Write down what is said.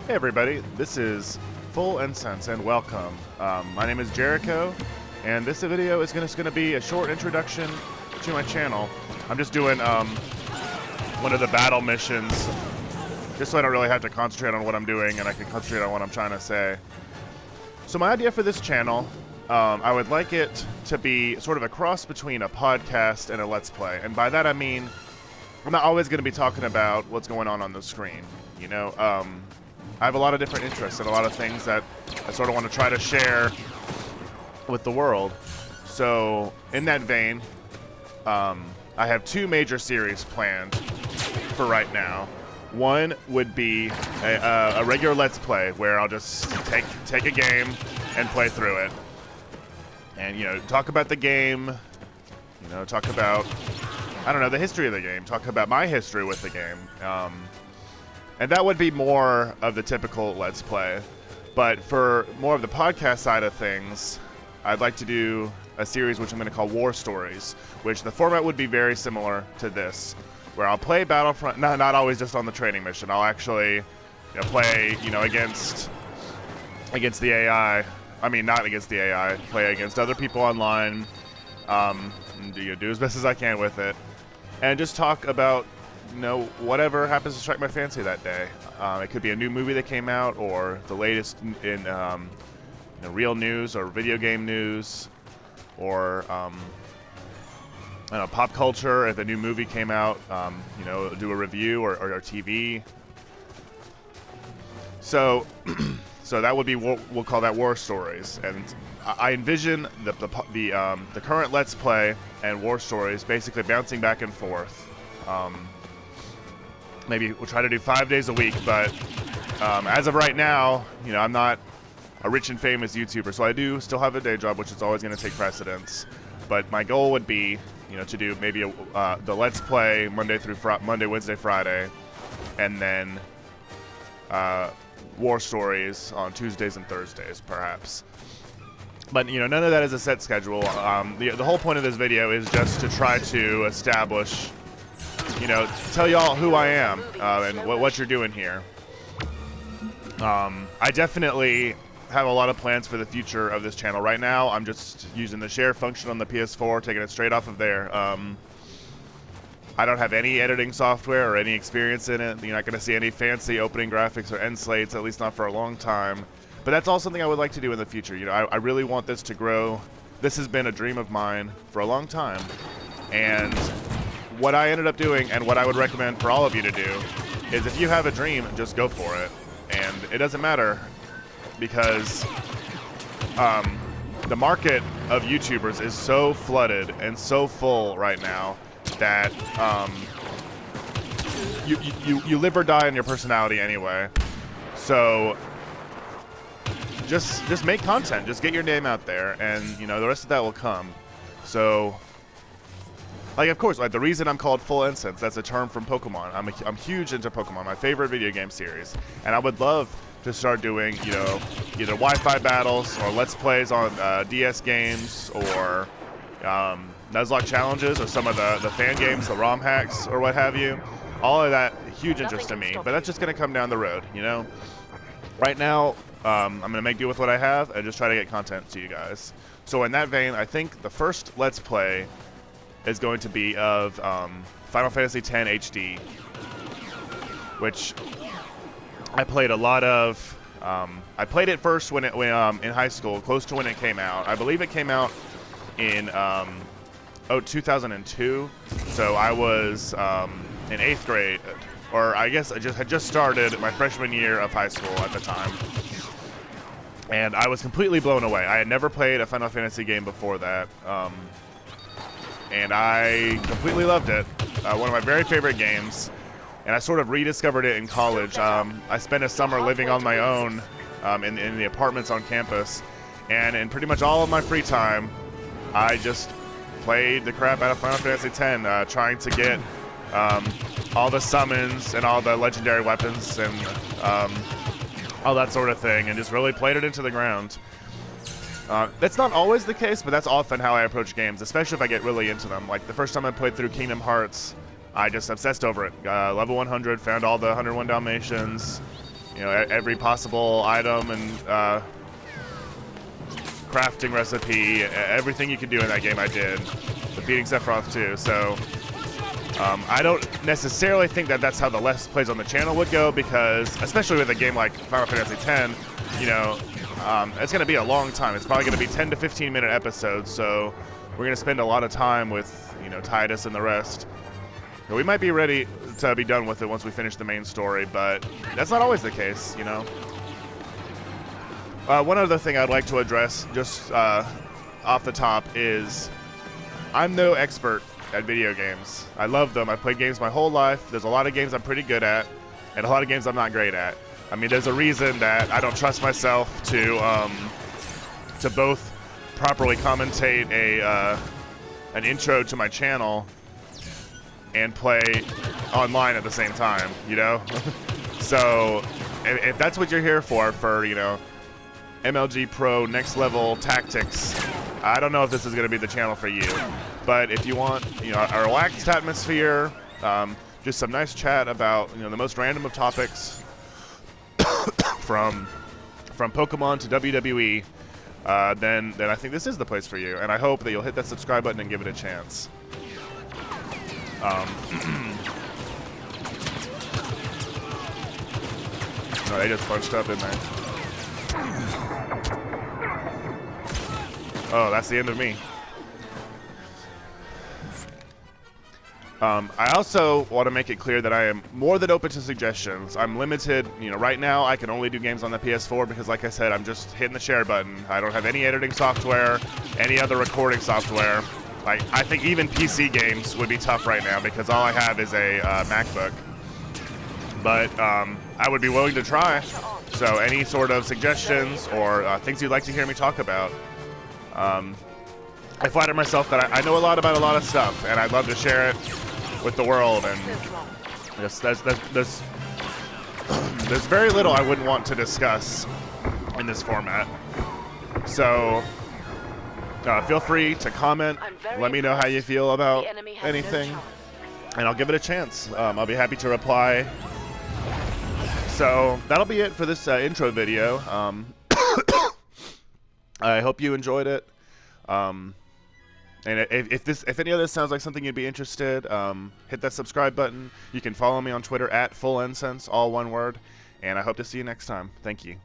Hey everybody, this is Full Incense and welcome. My name is Jericho, and this video is going to be a short introduction to my channel. I'm just doing one of the battle missions, just so I don't really have to concentrate on what I'm doing and I can concentrate on what I'm trying to say. So my idea for this channel, I would like it to be sort of a cross between a podcast and a Let's Play. And by that I mean, I'm not always going to be talking about what's going on the screen, you know? I have a lot of different interests and a lot of things that I sort of want to try to share with the world. So, in that vein, I have two major series planned for right now. One would be a regular Let's Play where I'll just take a game and play through it. And, you know, talk about the game, you know, talk about, I don't know, the history of the game, talk about my history with the game. And that would be more of the typical Let's Play. But for more of the podcast side of things, I'd like to do a series which I'm going to call War Stories, which the format would be very similar to this, where I'll play Battlefront, not always just on the training mission. I'll actually, you know, play, you know, against the AI. I mean, not against the AI. Play against other people online. And, you know, do as best as I can with it, and just talk about, you know, whatever happens to strike my fancy that day. It could be a new movie that came out, or the latest in you know, real news or video game news, or I don't know, pop culture. If a new movie came out, you know, do a review or TV. So, so that would be what we'll call that War Stories. And I envision the current Let's Play and War Stories basically bouncing back and forth. Maybe we'll try to do 5 days a week, but as of right now, you know, I'm not a rich and famous YouTuber, so I do still have a day job, which is always going to take precedence. But my goal would be, you know, to do maybe the Let's Play Monday, Wednesday, Friday, and then War Stories on Tuesdays and Thursdays, perhaps. But, you know, none of that is a set schedule. The whole point of this video is just to try to establish, you know, tell y'all who I am and what you're doing here. I definitely have a lot of plans for the future of this channel. Right now, I'm just using the share function on the PS4, taking it straight off of there. I don't have any editing software or any experience in it. You're not going to see any fancy opening graphics or end slates, at least not for a long time. But that's all something I would like to do in the future. You know, I really want this to grow. This has been a dream of mine for a long time. And what I ended up doing, and what I would recommend for all of you to do, is if you have a dream, just go for it. And it doesn't matter, because the market of YouTubers is so flooded and so full right now that you live or die on your personality anyway. So just make content, just get your name out there, and, you know, the rest of that will come. So, like, of course, like, the reason I'm called Full Incense, that's a term from Pokemon. I'm huge into Pokemon, my favorite video game series, and I would love to start doing, you know, either Wi-Fi battles or Let's Plays on DS games, or Nuzlocke challenges, or some of the fan games, the ROM hacks, or what have you. All of that, huge interest to me, but that's just going to come down the road, you know? Right now, I'm going to make do with what I have and just try to get content to you guys. So in that vein, I think the first Let's Play is going to be of Final Fantasy X HD, which I played a lot of. I played it first when in high school, close to when it came out. I believe it came out in 2002, so I was in 8th grade, or I guess I had just started my freshman year of high school at the time. And I was completely blown away. I had never played a Final Fantasy game before that. And I completely loved it. One of my very favorite games. And I sort of rediscovered it in college. I spent a summer living on my own in the apartments on campus. And in pretty much all of my free time, I just played the crap out of Final Fantasy X, trying to get all the summons and all the legendary weapons and all that sort of thing, and just really played it into the ground. That's not always the case, but that's often how I approach games, especially if I get really into them. Like the first time I played through Kingdom Hearts, I just obsessed over it. Level 100, found all the 101 Dalmatians, you know, every possible item and crafting recipe, everything you could do in that game I did. The beating Sephiroth too, so I don't necessarily think that that's how the Let's Plays on the channel would go, because especially with a game like Final Fantasy X, you know, it's going to be a long time. It's probably going to be 10 to 15 minute episodes, so we're going to spend a lot of time with, you know, Titus and the rest. We might be ready to be done with it once we finish the main story, but that's not always the case, you know. One other thing I'd like to address just off the top is I'm no expert at video games. I love them. I've played games my whole life. There's a lot of games I'm pretty good at, and a lot of games I'm not great at. I mean, there's a reason that I don't trust myself to both properly commentate an intro to my channel and play online at the same time, you know? So if that's what you're here for, you know, MLG Pro next level tactics, I don't know if this is going to be the channel for you. But if you want, you know, a relaxed atmosphere, just some nice chat about, you know, the most random of topics from Pokemon to WWE, then I think this is the place for you. And I hope that you'll hit that subscribe button and give it a chance. No, they just punched up, didn't they? Oh, that's the end of me. I also want to make it clear that I am more than open to suggestions. I'm limited, you know, right now I can only do games on the PS4 because, like I said, I'm just hitting the share button. I don't have any editing software, any other recording software. Like, I think even PC games would be tough right now because all I have is a MacBook. But I would be willing to try. So any sort of suggestions or things you'd like to hear me talk about, I flatter myself that I know a lot about a lot of stuff, and I'd love to share it with the world. And there's very little I wouldn't want to discuss in this format. So feel free to comment. Let me know how you feel about anything, and I'll give it a chance. I'll be happy to reply. So that'll be it for this intro video. I hope you enjoyed it. And if any of this sounds like something you'd be interested, hit that subscribe button. You can follow me on Twitter at @FullIncense, all one word. And I hope to see you next time. Thank you.